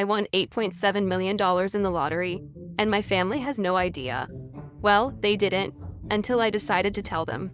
I won $8.7 million in the lottery, and my family has no idea. Well, they didn't, until I decided to tell them.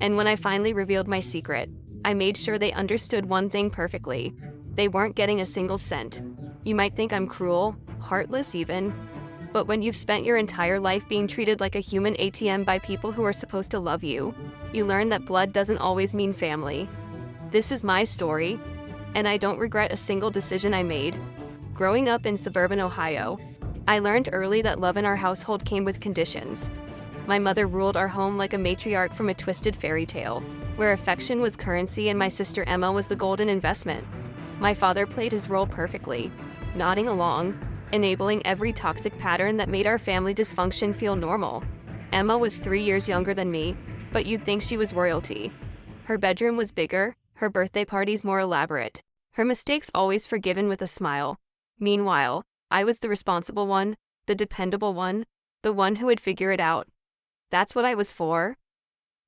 And when I finally revealed my secret, I made sure they understood one thing perfectly. They weren't getting a single cent. You might think I'm cruel, heartless even, but when you've spent your entire life being treated like a human ATM by people who are supposed to love you, you learn that blood doesn't always mean family. This is my story, and I don't regret a single decision I made. Growing up in suburban Ohio, I learned early that love in our household came with conditions. My mother ruled our home like a matriarch from a twisted fairy tale, where affection was currency and my sister Emma was the golden investment. My father played his role perfectly, nodding along, enabling every toxic pattern that made our family dysfunction feel normal. Emma was 3 years younger than me, but you'd think she was royalty. Her bedroom was bigger, her birthday parties more elaborate, her mistakes always forgiven with a smile. Meanwhile, I was the responsible one, the dependable one, the one who would figure it out. That's what I was for.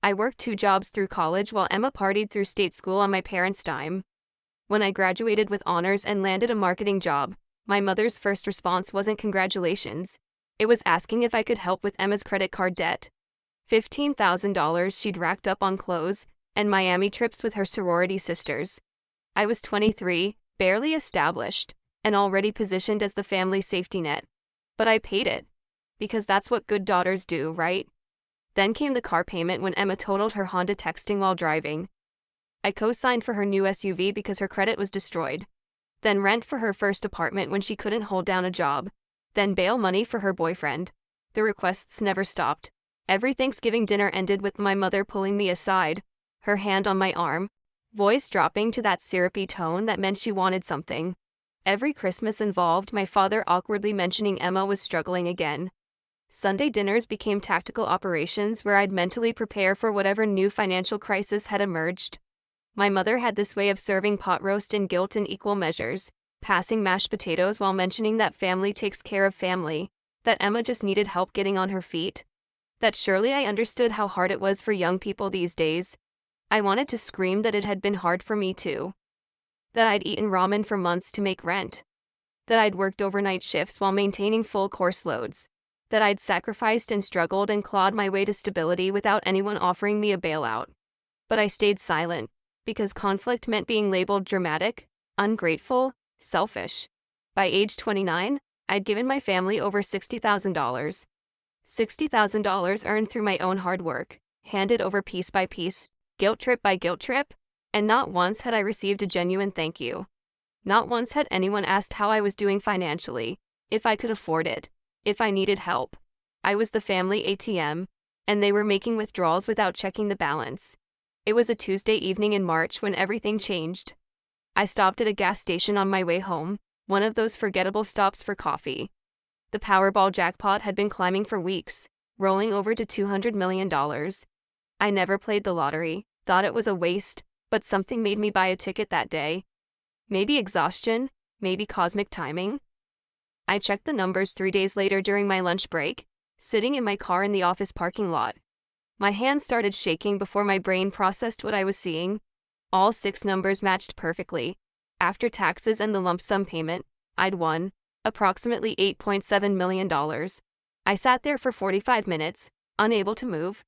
I worked 2 jobs through college while Emma partied through state school on my parents' dime. When I graduated with honors and landed a marketing job, my mother's first response wasn't congratulations. It was asking if I could help with Emma's credit card debt. $15,000 she'd racked up on clothes and Miami trips with her sorority sisters. I was 23, barely established, and already positioned as the family's safety net. But I paid it, because that's what good daughters do, right? Then came the car payment when Emma totaled her Honda texting while driving. I co-signed for her new SUV because her credit was destroyed. Then rent for her first apartment when she couldn't hold down a job. Then bail money for her boyfriend. The requests never stopped. Every Thanksgiving dinner ended with my mother pulling me aside, her hand on my arm, voice dropping to that syrupy tone that meant she wanted something. Every Christmas involved my father awkwardly mentioning Emma was struggling again. Sunday dinners became tactical operations where I'd mentally prepare for whatever new financial crisis had emerged. My mother had this way of serving pot roast and guilt in equal measures, passing mashed potatoes while mentioning that family takes care of family, that Emma just needed help getting on her feet, that surely I understood how hard it was for young people these days. I wanted to scream that it had been hard for me too. That I'd eaten ramen for months to make rent. That I'd worked overnight shifts while maintaining full course loads. That I'd sacrificed and struggled and clawed my way to stability without anyone offering me a bailout. But I stayed silent, because conflict meant being labeled dramatic, ungrateful, selfish. By age 29, I'd given my family over $60,000. $60,000 earned through my own hard work, handed over piece by piece, guilt trip by guilt trip, and not once had I received a genuine thank you. Not once had anyone asked how I was doing financially, if I could afford it, if I needed help. I was the family ATM, and they were making withdrawals without checking the balance. It was a Tuesday evening in March when everything changed. I stopped at a gas station on my way home, one of those forgettable stops for coffee. The Powerball jackpot had been climbing for weeks, rolling over to $200 million. I never played the lottery, thought it was a waste, but something made me buy a ticket that day. Maybe exhaustion, maybe cosmic timing. I checked the numbers 3 days later during my lunch break, sitting in my car in the office parking lot. My hands started shaking before my brain processed what I was seeing. All 6 numbers matched perfectly. After taxes and the lump sum payment, I'd won approximately $8.7 million. I sat there for 45 minutes, unable to move.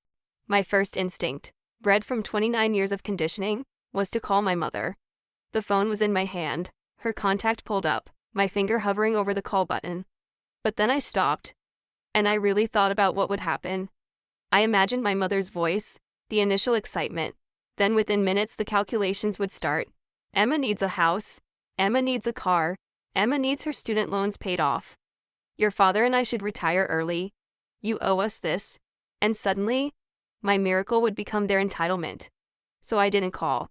My first instinct, bred from 29 years of conditioning, was to call my mother. The phone was in my hand, her contact pulled up, my finger hovering over the call button. But then I stopped, and I really thought about what would happen. I imagined my mother's voice, the initial excitement. Then within minutes the calculations would start. Emma needs a house. Emma needs a car. Emma needs her student loans paid off. Your father and I should retire early. You owe us this. And suddenly, my miracle would become their entitlement. So I didn't call.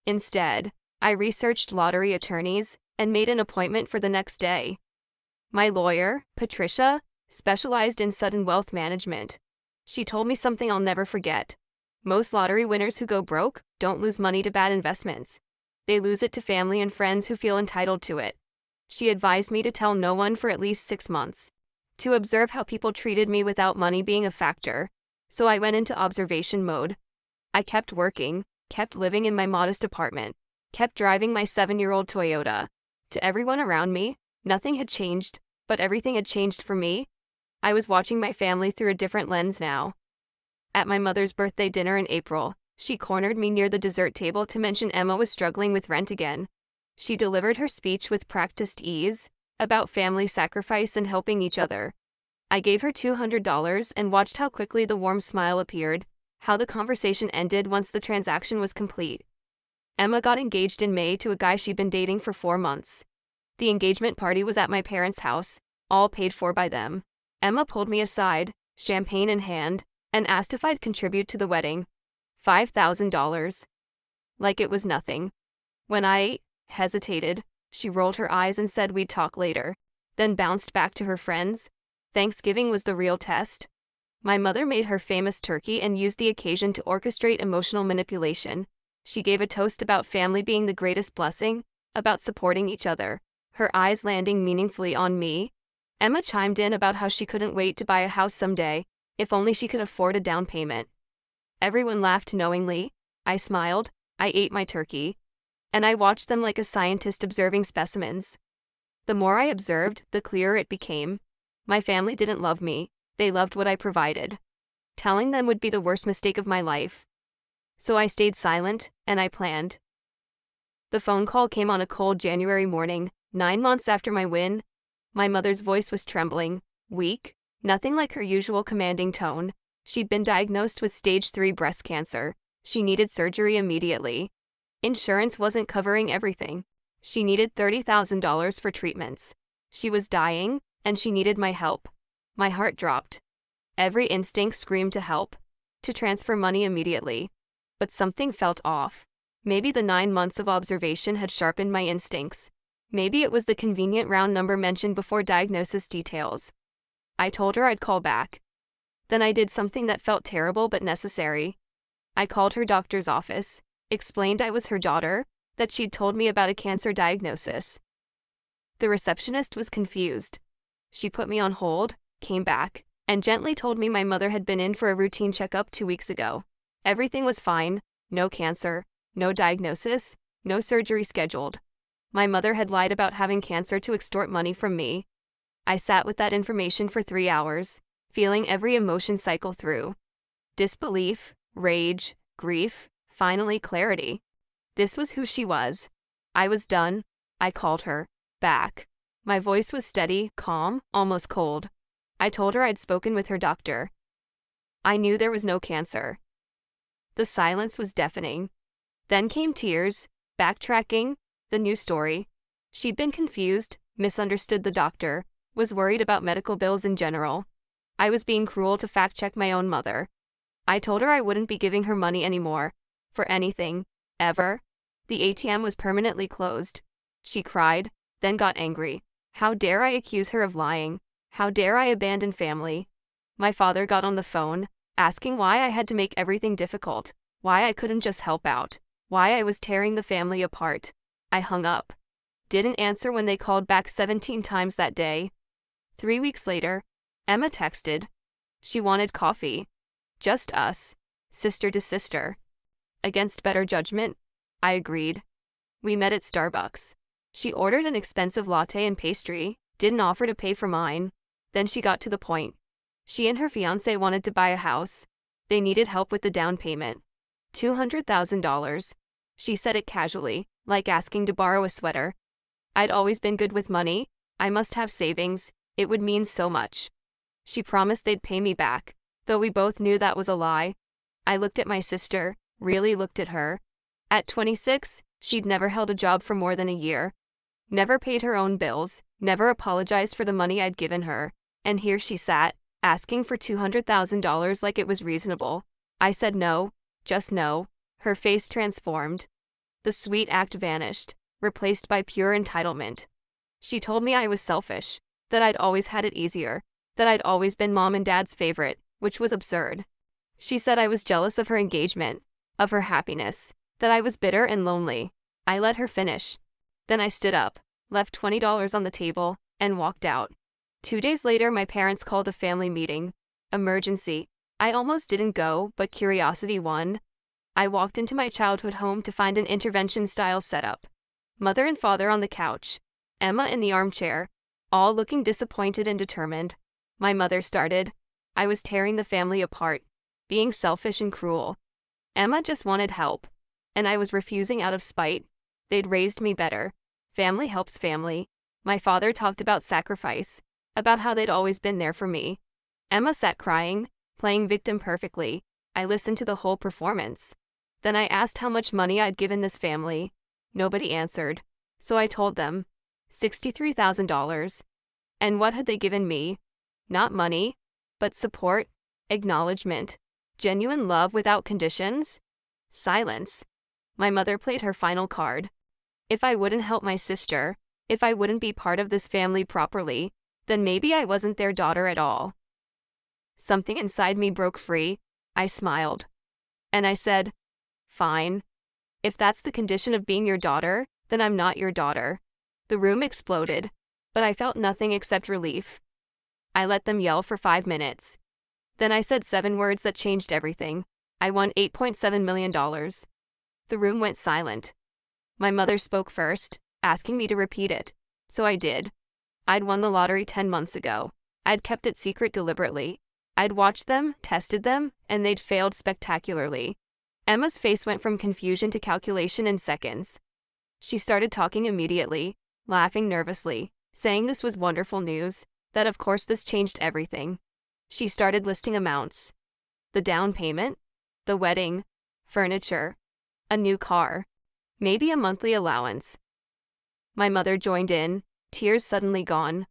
Instead, I researched lottery attorneys and made an appointment for the next day. My lawyer, Patricia, specialized in sudden wealth management. She told me something I'll never forget. Most lottery winners who go broke don't lose money to bad investments. They lose it to family and friends who feel entitled to it. She advised me to tell no one for at least 6 months, to observe how people treated me without money being a factor. So I went into observation mode. I kept working, kept living in my modest apartment, kept driving my 7-year-old Toyota. To everyone around me, Nothing had changed, but everything had changed for me. I was watching my family through a different lens now. At my mother's birthday dinner in April, she cornered me near the dessert table to mention Emma was struggling with rent again. She delivered her speech with practiced ease, about family sacrifice and helping each other. I gave her $200 and watched how quickly the warm smile appeared, how the conversation ended once the transaction was complete. Emma got engaged in May to a guy she'd been dating for 4 months. The engagement party was at my parents' house, all paid for by them. Emma pulled me aside, champagne in hand, and asked if I'd contribute to the wedding. $5,000. Like it was nothing. When I hesitated, she rolled her eyes and said we'd talk later, then bounced back to her friends. Thanksgiving was the real test. My mother made her famous turkey and used the occasion to orchestrate emotional manipulation. She gave a toast about family being the greatest blessing, about supporting each other, her eyes landing meaningfully on me. Emma chimed in about how she couldn't wait to buy a house someday, if only she could afford a down payment. Everyone laughed knowingly. I smiled, I ate my turkey, and I watched them like a scientist observing specimens. The more I observed, the clearer it became. My family didn't love me, they loved what I provided. Telling them would be the worst mistake of my life. So I stayed silent, and I planned. The phone call came on a cold January morning, 9 months after my win. My mother's voice was trembling, weak, nothing like her usual commanding tone. She'd been diagnosed with stage 3 breast cancer. She needed surgery immediately. Insurance wasn't covering everything. She needed $30,000 for treatments. She was dying, and she needed my help. My heart dropped. Every instinct screamed to help, to transfer money immediately. But something felt off. Maybe the 9 months of observation had sharpened my instincts. Maybe it was the convenient round number mentioned before diagnosis details. I told her I'd call back. Then I did something that felt terrible but necessary. I called her doctor's office, explained I was her daughter, that she'd told me about a cancer diagnosis. The receptionist was confused. She put me on hold, came back, and gently told me my mother had been in for a routine checkup 2 weeks ago. Everything was fine, no cancer, no diagnosis, no surgery scheduled. My mother had lied about having cancer to extort money from me. I sat with that information for 3 hours, feeling every emotion cycle through. Disbelief, rage, grief, finally clarity. This was who she was. I was done. I called her back. My voice was steady, calm, almost cold. I told her I'd spoken with her doctor. I knew there was no cancer. The silence was deafening. Then came tears, backtracking, the new story. She'd been confused, misunderstood the doctor, was worried about medical bills in general. I was being cruel to fact-check my own mother. I told her I wouldn't be giving her money anymore. For anything. Ever. The ATM was permanently closed. She cried, then got angry. How dare I accuse her of lying? How dare I abandon family? My father got on the phone, asking why I had to make everything difficult, why I couldn't just help out, why I was tearing the family apart. I hung up. Didn't answer when they called back 17 times that day. 3 weeks later, Emma texted. She wanted coffee. Just us, sister to sister. Against better judgment, I agreed. We met at Starbucks. She ordered an expensive latte and pastry, didn't offer to pay for mine. Then she got to the point. She and her fiancé wanted to buy a house. They needed help with the down payment. $200,000. She said it casually, like asking to borrow a sweater. I'd always been good with money. I must have savings. It would mean so much. She promised they'd pay me back, though we both knew that was a lie. I looked at my sister, really looked at her. At 26, she'd never held a job for more than a year. Never paid her own bills, never apologized for the money I'd given her. And here she sat, asking for $200,000 like it was reasonable. I said no, just no. Her face transformed. The sweet act vanished, replaced by pure entitlement. She told me I was selfish, that I'd always had it easier, that I'd always been mom and dad's favorite, which was absurd. She said I was jealous of her engagement, of her happiness, that I was bitter and lonely. I let her finish. Then I stood up, left $20 on the table, and walked out. 2 days later, my parents called a family meeting. Emergency. I almost didn't go, but curiosity won. I walked into my childhood home to find an intervention-style setup. Mother and father on the couch. Emma in the armchair, all looking disappointed and determined. My mother started. I was tearing the family apart, being selfish and cruel. Emma just wanted help, and I was refusing out of spite. They'd raised me better. Family helps family. My father talked about sacrifice, about how they'd always been there for me. Emma sat crying, playing victim perfectly. I listened to the whole performance. Then I asked how much money I'd given this family. Nobody answered. So I told them, $63,000. And what had they given me? Not money, but support, acknowledgement, genuine love without conditions. Silence. My mother played her final card. If I wouldn't help my sister, if I wouldn't be part of this family properly, then maybe I wasn't their daughter at all. Something inside me broke free. I smiled. And I said, fine. If that's the condition of being your daughter, then I'm not your daughter. The room exploded, but I felt nothing except relief. I let them yell for 5 minutes. Then I said 7 words that changed everything. I won $8.7 million. The room went silent. My mother spoke first, asking me to repeat it. So I did. I'd won the lottery 10 months ago. I'd kept it secret deliberately. I'd watched them, tested them, and they'd failed spectacularly. Emma's face went from confusion to calculation in seconds. She started talking immediately, laughing nervously, saying this was wonderful news, that of course this changed everything. She started listing amounts. The down payment, the wedding, furniture, a new car, maybe a monthly allowance. My mother joined in, tears suddenly gone.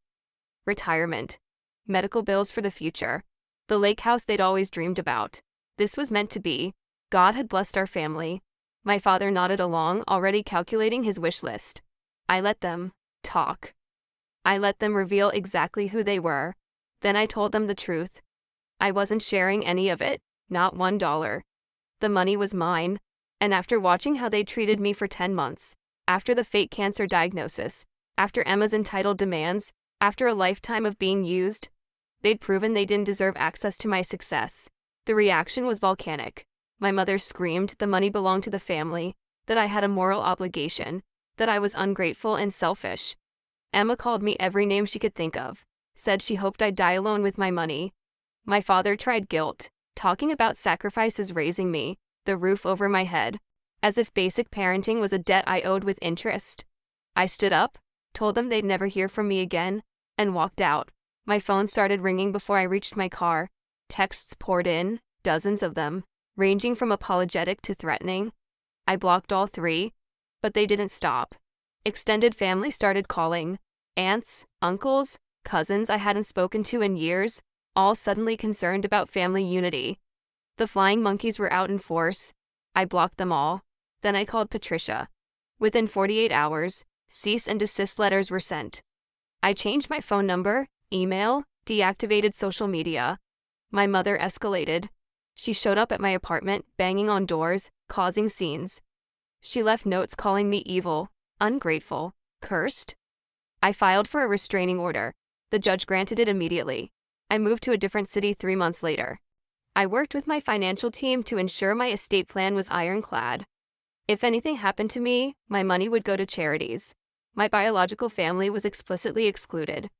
Retirement, medical bills for the future, the lake house they'd always dreamed about. This was meant to be. God had blessed our family. My father nodded along, already calculating his wish list. I let them talk. I let them reveal exactly who they were. Then I told them the truth. I wasn't sharing any of it, not $1. The money was mine, and after watching how they treated me for 10 months, after the fake cancer diagnosis, after Emma's entitled demands, after a lifetime of being used, they'd proven they didn't deserve access to my success. The reaction was volcanic. My mother screamed the money belonged to the family, that I had a moral obligation, that I was ungrateful and selfish. Emma called me every name she could think of, said she hoped I'd die alone with my money. My father tried guilt, talking about sacrifices raising me, the roof over my head, as if basic parenting was a debt I owed with interest. I stood up, told them they'd never hear from me again, and walked out. My phone started ringing before I reached my car. Texts poured in, dozens of them, ranging from apologetic to threatening. I blocked all 3, but they didn't stop. Extended family started calling. Aunts, uncles, cousins I hadn't spoken to in years, all suddenly concerned about family unity. The flying monkeys were out in force. I blocked them all. Then I called Patricia. Within 48 hours, cease and desist letters were sent. I changed my phone number, email, deactivated social media. My mother escalated. She showed up at my apartment, banging on doors, causing scenes. She left notes calling me evil, ungrateful, cursed. I filed for a restraining order. The judge granted it immediately. I moved to a different city 3 months later. I worked with my financial team to ensure my estate plan was ironclad. If anything happened to me, my money would go to charities. My biological family was explicitly excluded.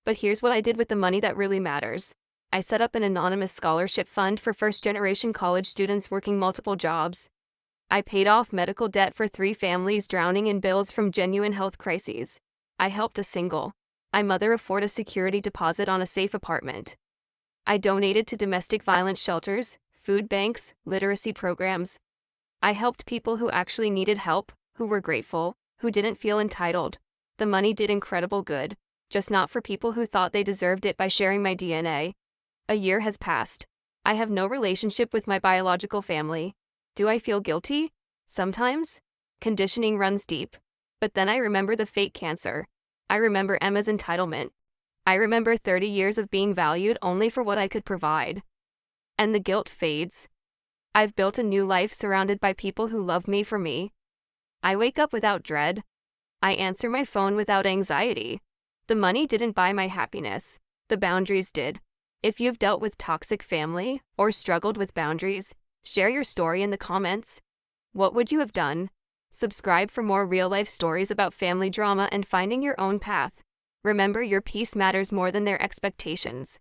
But here's what I did with the money that really matters. I set up an anonymous scholarship fund for first-generation college students working multiple jobs. I paid off medical debt for 3 families drowning in bills from genuine health crises. I helped a single mother afford a security deposit on a safe apartment. I donated to domestic violence shelters, food banks, literacy programs. I helped people who actually needed help, who were grateful, who didn't feel entitled. The money did incredible good, just not for people who thought they deserved it by sharing my DNA. A year has passed. I have no relationship with my biological family. Do I feel guilty? Sometimes. Conditioning runs deep. But then I remember the fake cancer. I remember Emma's entitlement. I remember 30 years of being valued only for what I could provide. And the guilt fades. I've built a new life surrounded by people who love me for me. I wake up without dread. I answer my phone without anxiety. The money didn't buy my happiness. The boundaries did. If you've dealt with toxic family or struggled with boundaries, share your story in the comments. What would you have done? Subscribe for more real-life stories about family drama and finding your own path. Remember, your peace matters more than their expectations.